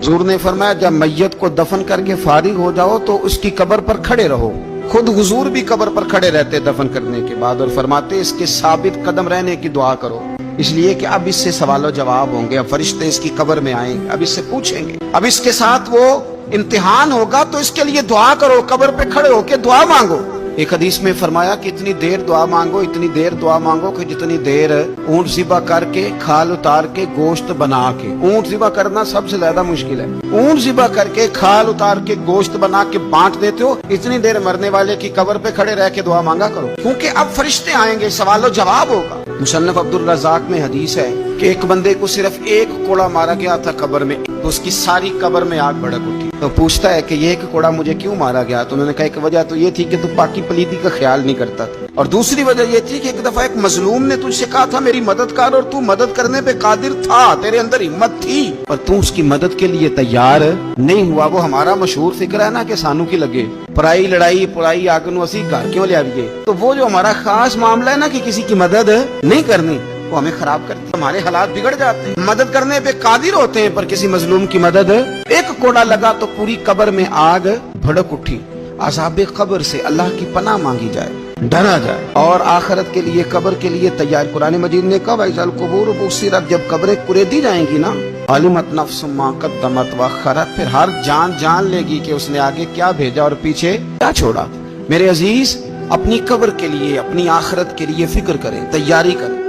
हुजूर ने फरमाया जब मैयत को दफन करके फारिग हो जाओ तो उसकी कब्र पर खड़े रहो। खुद हुजूर भी कब्र पर खड़े रहते दफन करने के बाद और फरमाते इसके साबित कदम रहने की दुआ करो, इसलिए कि अब इससे सवालों जवाब होंगे, अब फरिश्ते इसकी कब्र में आएंगे, अब इससे पूछेंगे, अब इसके साथ वो इम्तिहान होगा, तो इसके लिए दुआ करो, कब्र पे खड़े होके दुआ मांगो। एक हदीस में फरमाया कि इतनी देर दुआ मांगो, इतनी देर दुआ मांगो कि जितनी देर ऊंट ज़िबा करके खाल उतार के गोश्त बना के, ऊंट ज़िबा करना सबसे ज्यादा मुश्किल है, ऊंट ज़िबा करके खाल उतार के गोश्त बना के बांट देते हो, इतनी देर मरने वाले की कब्र पे खड़े रह के दुआ मांगा करो, क्योंकि अब फरिश्ते आएंगे, सवालो जवाब होगा। मुसन्नफ अब्दुल रज़ाक में हदीस है कि एक बंदे को सिर्फ एक कोड़ा मारा गया था कब्र में, तो उसकी सारी कब्र में आग भड़क उठी। तो पूछता है कि ये एक कोड़ा मुझे क्यों मारा गया? तो उन्होंने कहा एक वजह तो ये थी कि तू पाकी पलीदी का ख्याल नहीं करता था, और दूसरी वजह ये थी कि एक दफा एक मजलूम ने तुझसे कहा था मेरी मदद कर, और तू मदद करने पे कादिर था, तेरे अंदर हिम्मत थी, पर तू उसकी मदद के लिए तैयार नहीं हुआ। वो हमारा मशहूर फिक्र है ना कि सानू की लगे पराई लड़ाई पुराई आग नू असी घर क्यों ले आइए। तो वो जो हमारा खास मामला है ना कि किसी की मदद नहीं करनी, वो हमें खराब करती है, हमारे हालात बिगड़ जाते हैं। मदद करने पे कादिर होते हैं पर किसी मजलूम की मदद, एक कोड़ा लगा तो पूरी कब्र में आग भड़क उठी। अज़ाब कब्र से अल्लाह की पनाह मांगी जाए, डरा जाए और आखिरत के लिए कब्र के लिए तैयार। कुरान मजीद ने कहा वैज़ल कुबूर बुस्सिरत, जब कब्रें कुरेदी जाएंगी ना, अलिमत नफ्सुम मा क़द्दमत व अख़रत, फिर हर जान जान लेगी कि उसने आगे क्या भेजा और पीछे क्या छोड़ा। मेरे अजीज, अपनी कब्र के लिए अपनी आखिरत के लिए फिक्र करें, तैयारी करें।